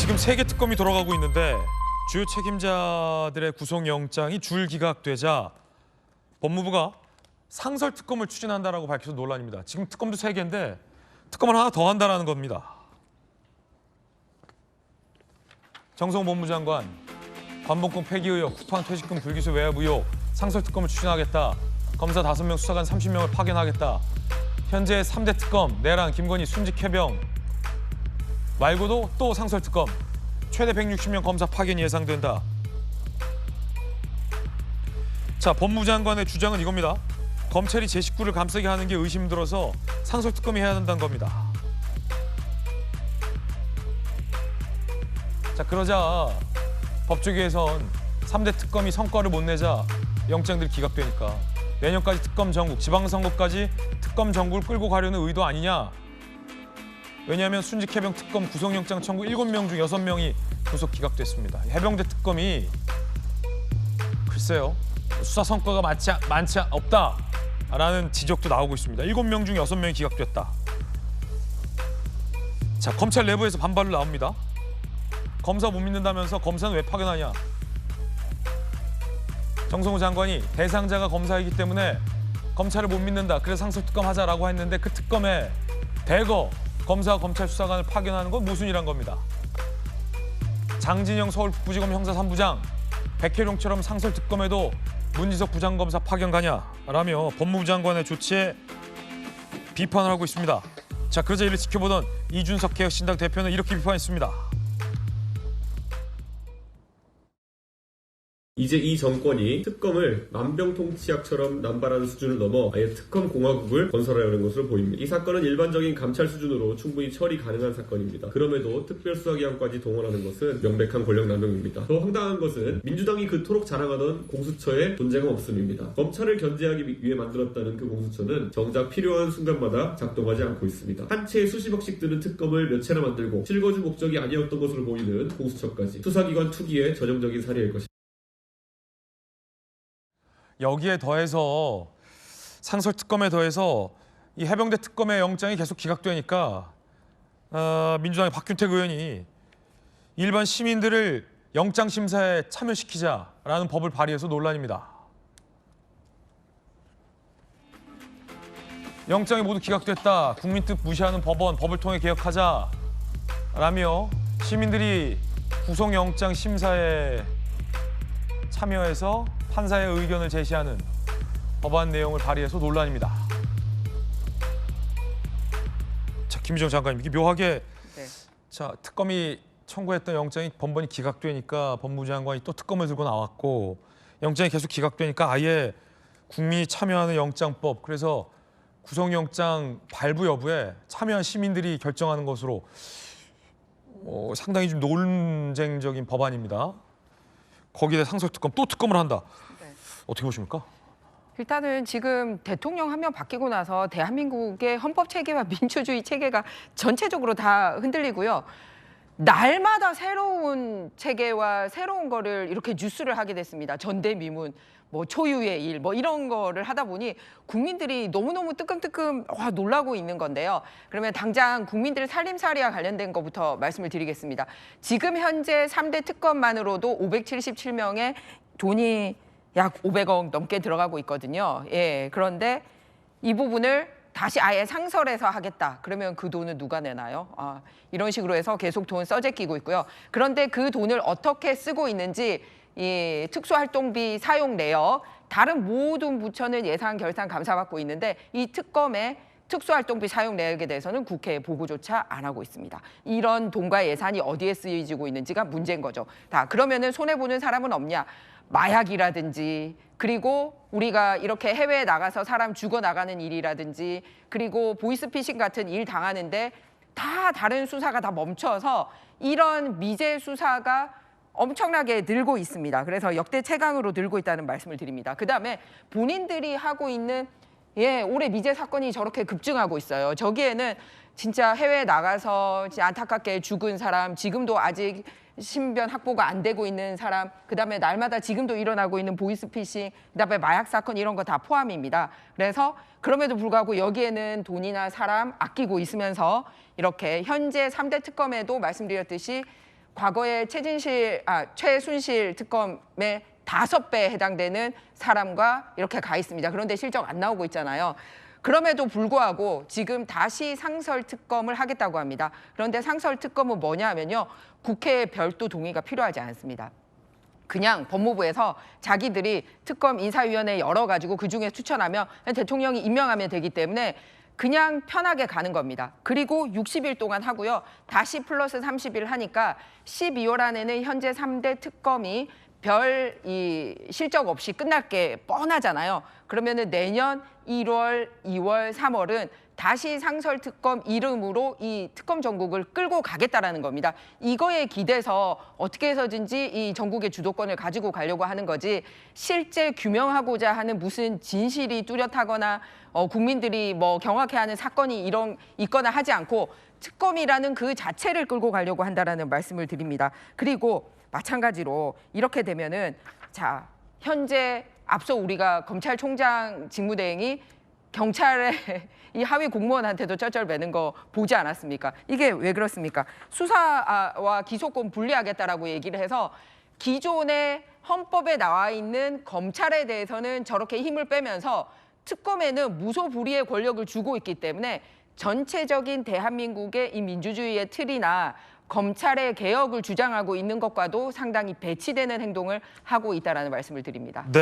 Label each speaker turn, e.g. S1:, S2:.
S1: 지금 3개 특검이 돌아가고 있는데 주요 책임자들의 구속영장이 줄 기각되자 법무부가 상설특검을 추진한다라고 밝혀서 논란입니다. 지금 특검도 3개인데 특검을 하나 더 한다는 겁니다. 정성호 법무부 장관, 관봉권 폐기 의혹, 쿠팡 퇴직금 불기소 외압 의혹, 상설특검을 추진하겠다. 검사 5명, 수사관 30명을 파견하겠다. 현재 3대 특검, 내란, 김건희, 순직 해병 말고도 또 상설특검, 최대 160명 검사 파견이 예상된다. 자, 법무부 장관의 주장은 이겁니다. 검찰이 제 식구를 감싸게 하는 게 의심들어서 상설특검이 해야 한다는 겁니다. 자, 그러자 법조계에선 3대 특검이 성과를 못 내자 영장들이 기각되니까 내년까지 특검 전국, 지방선거까지 특검 전국을 끌고 가려는 의도 아니냐. 왜냐하면 순직 해병 특검 구속영장 청구 7명 중 6명이 구속 기각됐습니다. 해병대 특검이 글쎄요, 수사 성과가 많지 없다라는 지적도 나오고 있습니다. 7명 중 6명이 기각됐다. 자, 검찰 내부에서 반발을 나옵니다. 검사 못 믿는다면서 검사는 왜 파견하냐. 정성호 장관이 대상자가 검사이기 때문에 검찰을 못 믿는다. 그래서 상설특검 하자라고 했는데 그 특검에 대거 검사, 검찰 수사관을 파견하는 건 모순이란 겁니다. 장진영 서울북부지검 형사 3부장, 백혜룡처럼 상설특검에도 문지석 부장검사 파견 가냐라며 법무부 장관의 조치에 비판을 하고 있습니다. 자, 그러자 이를 지켜보던 이준석 개혁신당 대표는 이렇게 비판했습니다.
S2: 이제 이 정권이 특검을 만병통치약처럼 남발하는 수준을 넘어 아예 특검 공화국을 건설하려는 것으로 보입니다. 이 사건은 일반적인 감찰 수준으로 충분히 처리 가능한 사건입니다. 그럼에도 특별수사기관까지 동원하는 것은 명백한 권력남용입니다. 더 황당한 것은 민주당이 그토록 자랑하던 공수처의 존재감 없음입니다. 검찰을 견제하기 위해 만들었다는 그 공수처는 정작 필요한 순간마다 작동하지 않고 있습니다. 한 채에 수십억씩 드는 특검을 몇 채나 만들고 실거주 목적이 아니었던 것으로 보이는 공수처까지 수사기관 투기의 전형적인 사례일 것입니다.
S1: 여기에 더해서 상설특검에 더해서 이 해병대 특검의 영장이 계속 기각되니까 민주당의 박균택 의원이 일반 시민들을 영장심사에 참여시키자라는 법을 발의해서 논란입니다. 영장이 모두 기각됐다. 국민 뜻 무시하는 법원, 법을 통해 개혁하자라며 시민들이 구속영장 심사에 참여해서 판사의 의견을 제시하는 법안 내용을 발의해서 논란입니다. 자, 김유정 장관님, 이게 묘하게 자, 특검이 청구했던 영장이 번번이 기각되니까 법무부 장관이 또 특검을 들고 나왔고 영장이 계속 기각되니까 아예 국민이 참여하는 영장법, 그래서 구속영장 발부 여부에 참여한 시민들이 결정하는 것으로 상당히 좀 논쟁적인 법안입니다. 거기에 상설특검, 또 특검을 한다.
S3: 네.
S1: 어떻게 보십니까?
S3: 일단은 지금 대통령 한 명 바뀌고 나서 대한민국의 헌법 체계와 민주주의 체계가 전체적으로 다 흔들리고요. 날마다 새로운 체계와 새로운 거를 이렇게 뉴스를 하게 됐습니다. 전대미문, 뭐 초유의 일, 뭐 이런 거를 하다 보니 국민들이 너무너무 뜨끔뜨끔 놀라고 있는 건데요. 그러면 당장 국민들의 살림살이와 관련된 것부터 말씀을 드리겠습니다. 지금 현재 3대 특검만으로도 577명의 돈이 약 500억 넘게 들어가고 있거든요. 예, 그런데 이 부분을 다시 아예 상설해서 하겠다. 그러면 그 돈은 누가 내나요? 이런 식으로 해서 계속 돈 써제끼고 있고요. 그런데 그 돈을 어떻게 쓰고 있는지 이 특수활동비 사용 내역, 다른 모든 부처는 예산 결산 감사받고 있는데 이 특검의 특수활동비 사용 내역에 대해서는 국회에 보고조차 안 하고 있습니다. 이런 돈과 예산이 어디에 쓰여지고 있는지가 문제인 거죠. 그러면은 손해보는 사람은 없냐? 마약이라든지, 그리고 우리가 이렇게 해외에 나가서 사람 죽어나가는 일이라든지, 그리고 보이스피싱 같은 일 당하는데 다 다른 수사가 다 멈춰서 이런 미제 수사가 엄청나게 늘고 있습니다. 그래서 역대 최강으로 늘고 있다는 말씀을 드립니다. 그다음에 본인들이 하고 있는 올해 미제 사건이 저렇게 급증하고 있어요. 저기에는 진짜 해외에 나가서 안타깝게 죽은 사람, 지금도 아직 신변 확보가 안 되고 있는 사람, 그다음에 날마다 지금도 일어나고 있는 보이스피싱, 그다음에 마약 사건 이런 거 다 포함입니다. 그래서 그럼에도 불구하고 여기에는 돈이나 사람 아끼고 있으면서 이렇게 현재 3대 특검에도 말씀드렸듯이 과거에 최순실 특검의 5배 해당되는 사람과 이렇게 가 있습니다. 그런데 실적 안 나오고 있잖아요. 그럼에도 불구하고 지금 다시 상설 특검을 하겠다고 합니다. 그런데 상설 특검은 뭐냐 하면요. 국회의 별도 동의가 필요하지 않습니다. 그냥 법무부에서 자기들이 특검 인사위원회에 열어가지고 그중에 추천하면 대통령이 임명하면 되기 때문에 그냥 편하게 가는 겁니다. 그리고 60일 동안 하고요. 다시 플러스 30일 하니까 12월 안에는 현재 3대 특검이 별 실적 없이 끝날 게 뻔하잖아요. 그러면은 내년 1월, 2월, 3월은 다시 상설 특검 이름으로 이 특검 전국을 끌고 가겠다라는 겁니다. 이거에 기대서 어떻게 해서든지 이 전국의 주도권을 가지고 가려고 하는 거지 실제 규명하고자 하는 무슨 진실이 뚜렷하거나 국민들이 뭐 경악해하는 사건이 있거나 하지 않고 특검이라는 그 자체를 끌고 가려고 한다라는 말씀을 드립니다. 그리고 마찬가지로 이렇게 되면은 자 현재 앞서 우리가 검찰총장 직무대행이 경찰의 이 하위 공무원한테도 쩔쩔매는 거 보지 않았습니까? 이게 왜 그렇습니까? 수사와 기소권 분리하겠다라고 얘기를 해서 기존의 헌법에 나와 있는 검찰에 대해서는 저렇게 힘을 빼면서 특검에는 무소불위의 권력을 주고 있기 때문에 전체적인 대한민국의 이 민주주의의 틀이나 검찰의 개혁을 주장하고 있는 것과도 상당히 배치되는 행동을 하고 있다라는 말씀을 드립니다.
S1: 네.